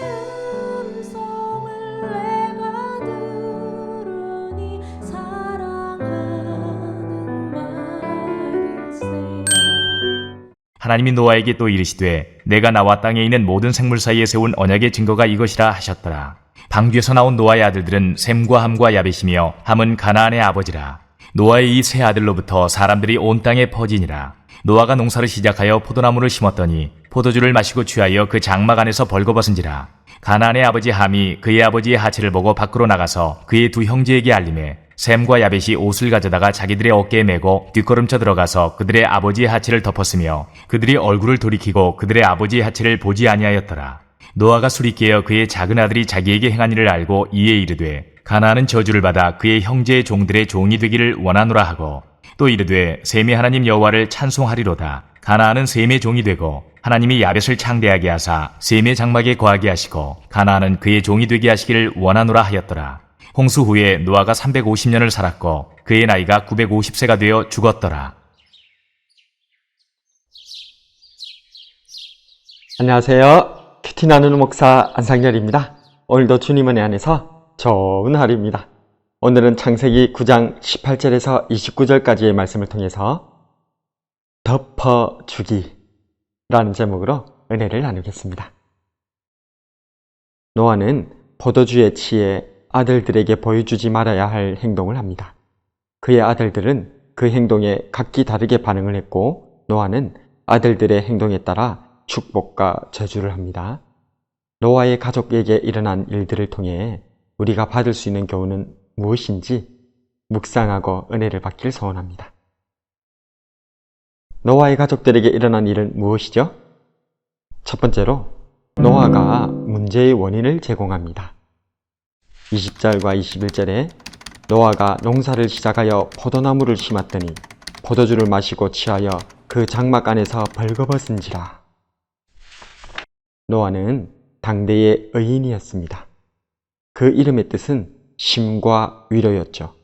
음성을 내가 들으니 사랑하는 말일세. 하나님이 노아에게 또 이르시되 내가 나와 땅에 있는 모든 생물 사이에 세운 언약의 증거가 이것이라 하셨더라. 방주에서 나온 노아의 아들들은 셈과 함과 야벳이며 함은 가나안의 아버지라. 노아의 이 세 아들로부터 사람들이 온 땅에 퍼지니라. 노아가 농사를 시작하여 포도나무를 심었더니 포도주를 마시고 취하여 그 장막 안에서 벌거벗은지라. 가나안의 아버지 함이 그의 아버지의 하체를 보고 밖으로 나가서 그의 두 형제에게 알림해 셈과 야벳이 옷을 가져다가 자기들의 어깨에 메고 뒷걸음쳐 들어가서 그들의 아버지의 하체를 덮었으며 그들이 얼굴을 돌이키고 그들의 아버지의 하체를 보지 아니하였더라. 노아가 술이 깨어 그의 작은 아들이 자기에게 행한 일을 알고 이에 이르되 가나안은 저주를 받아 그의 형제의 종들의 종이 되기를 원하노라 하고 또 이르되 셈의 하나님 여호와를 찬송하리로다. 가나안은 셈의 종이 되고 하나님이 야벳을 창대하게 하사 셈의 장막에 거하게 하시고 가나안은 그의 종이 되게 하시기를 원하노라 하였더라. 홍수 후에 노아가 350년을 살았고 그의 나이가 950세가 되어 죽었더라. 안녕하세요. 큐티 나누는 목사 안상열입니다. 오늘도 주님 은혜 안에서 좋은 하루입니다. 오늘은 창세기 9장 18절에서 29절까지의 말씀을 통해서 덮어주기 라는 제목으로 은혜를 나누겠습니다. 노아는 포도주에 취해 아들들에게 보여주지 말아야 할 행동을 합니다. 그의 아들들은 그 행동에 각기 다르게 반응을 했고 노아는 아들들의 행동에 따라 축복과 저주를 합니다. 노아의 가족에게 일어난 일들을 통해 우리가 받을 수 있는 교훈은 무엇인지 묵상하고 은혜를 받길 소원합니다. 노아의 가족들에게 일어난 일은 무엇이죠? 첫 번째로 노아가 문제의 원인을 제공합니다. 20절과 21절에 노아가 농사를 시작하여 포도나무를 심었더니 포도주를 마시고 취하여 그 장막 안에서 벌거벗은지라. 노아는 당대의 의인이었습니다. 그 이름의 뜻은 심과 위로였죠.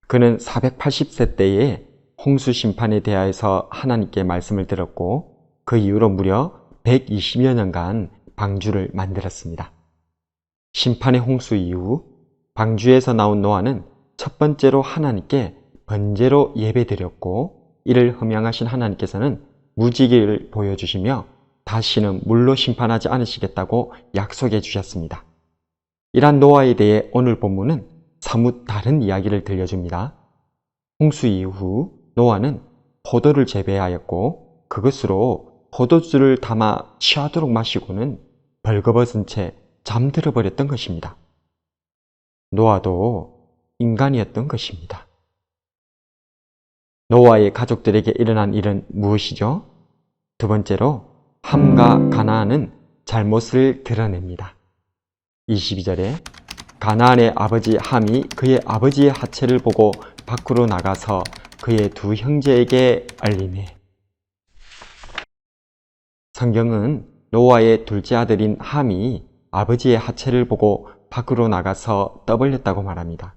그는 480세 때에 홍수 심판에 대하여서 하나님께 말씀을 들었고 그 이후로 무려 120여 년간 방주를 만들었습니다. 심판의 홍수 이후 방주에서 나온 노아는 첫 번째로 하나님께 번제로 예배드렸고 이를 흠양하신 하나님께서는 무지개를 보여주시며 다시는 물로 심판하지 않으시겠다고 약속해 주셨습니다. 이러한 노아에 대해 오늘 본문은 사뭇 다른 이야기를 들려줍니다. 홍수 이후 노아는 포도를 재배하였고 그것으로 포도주를 담아 취하도록 마시고는 벌거벗은 채 잠들어 버렸던 것입니다. 노아도 인간이었던 것입니다. 노아의 가족들에게 일어난 일은 무엇이죠? 두 번째로 함과 가나안은 잘못을 드러냅니다. 22절에 가나안의 아버지 함이 그의 아버지의 하체를 보고 밖으로 나가서 그의 두 형제에게 알리매. 성경은 노아의 둘째 아들인 함이 아버지의 하체를 보고 밖으로 나가서 떠벌렸다고 말합니다.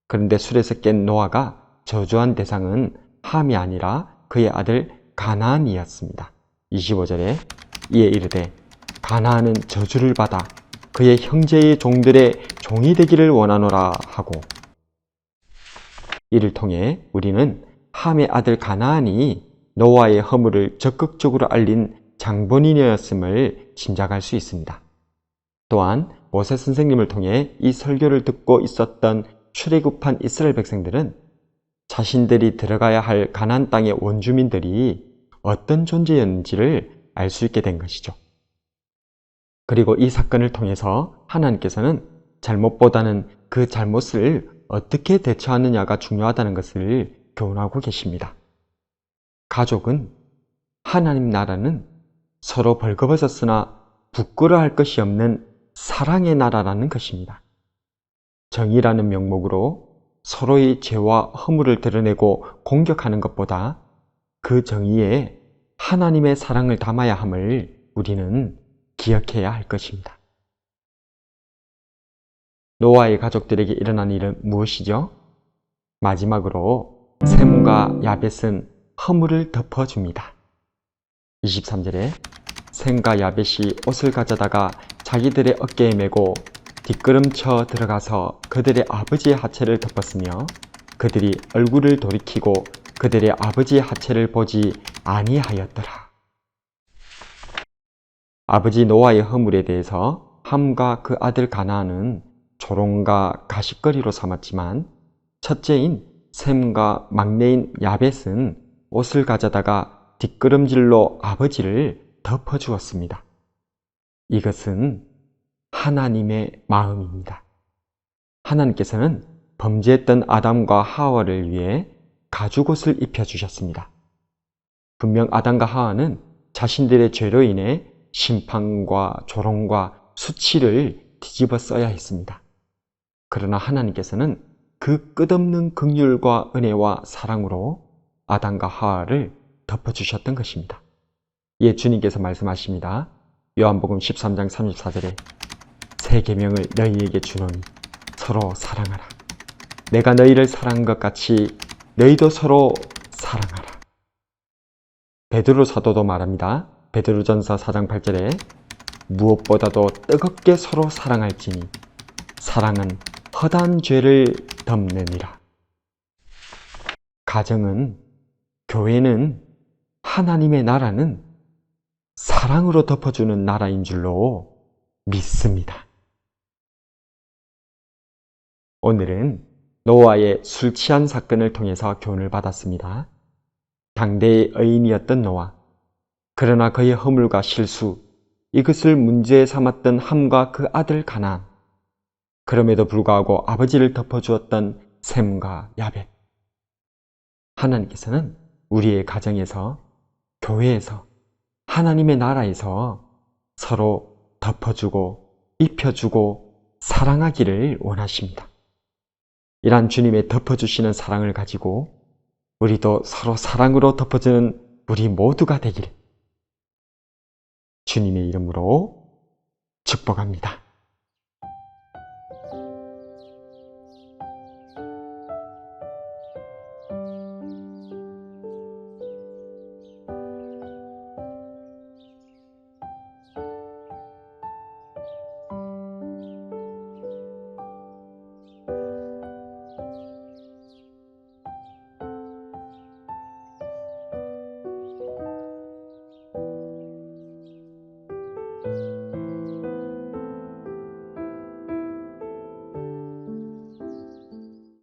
그런데 술에서 깬 노아가 저주한 대상은 함이 아니라 그의 아들 가나안이었습니다. 25절에 이에 이르되 가나안은 저주를 받아 그의 형제의 종들의 종이 되기를 원하노라 하고 이를 통해 우리는 함의 아들 가나안이 노아의 허물을 적극적으로 알린 장본인이었음을 짐작할 수 있습니다. 또한 모세 선생님을 통해 이 설교를 듣고 있었던 출애굽한 이스라엘 백성들은 자신들이 들어가야 할 가나안 땅의 원주민들이 어떤 존재였는지를 알 수 있게 된 것이죠. 그리고 이 사건을 통해서 하나님께서는 잘못보다는 그 잘못을 어떻게 대처하느냐가 중요하다는 것을 교훈하고 계십니다. 가족은 하나님 나라는 서로 벌거벗었으나 부끄러워할 것이 없는 사랑의 나라라는 것입니다. 정의라는 명목으로 서로의 죄와 허물을 드러내고 공격하는 것보다 그 정의에 하나님의 사랑을 담아야 함을 우리는 기억해야 할 것입니다. 노아의 가족들에게 일어난 일은 무엇이죠? 마지막으로 셈과 야벳은 허물을 덮어줍니다. 23절에 셈과 야벳이 옷을 가져다가 자기들의 어깨에 메고 뒷걸음쳐 들어가서 그들의 아버지의 하체를 덮었으며 그들이 얼굴을 돌이키고 그들의 아버지의 하체를 보지 아니하였더라. 아버지 노아의 허물에 대해서 함과 그 아들 가나안은 조롱과 가십거리로 삼았지만 첫째인 셈과 막내인 야벳은 옷을 가져다가 뒷걸음질로 아버지를 덮어주었습니다. 이것은 하나님의 마음입니다. 하나님께서는 범죄했던 아담과 하와를 위해 가죽옷을 입혀주셨습니다. 분명 아담과 하와는 자신들의 죄로 인해 심판과 조롱과 수치를 뒤집어 써야 했습니다. 그러나 하나님께서는 그 끝없는 긍휼과 은혜와 사랑으로 아담과 하와를 덮어주셨던 것입니다. 이에 주님께서 말씀하십니다. 요한복음 13장 34절에 새 계명을 너희에게 주노니 서로 사랑하라. 내가 너희를 사랑한 것 같이 너희도 서로 사랑하라. 베드로 사도도 말합니다. 베드로전서 4장 8절에 무엇보다도 뜨겁게 서로 사랑할지니 사랑은 허다한 죄를 덮느니라. 가정은, 교회는, 하나님의 나라는 사랑으로 덮어주는 나라인 줄로 믿습니다. 오늘은 노아의 술 취한 사건을 통해서 교훈을 받았습니다. 당대의 의인이었던 노아, 그러나 그의 허물과 실수, 이것을 문제 삼았던 함과 그 아들 가나안, 그럼에도 불구하고 아버지를 덮어주었던 셈과 야벳. 하나님께서는 우리의 가정에서, 교회에서, 하나님의 나라에서 서로 덮어주고 입혀주고 사랑하기를 원하십니다. 이러한 주님의 덮어주시는 사랑을 가지고 우리도 서로 사랑으로 덮어주는 우리 모두가 되기를 주님의 이름으로 축복합니다.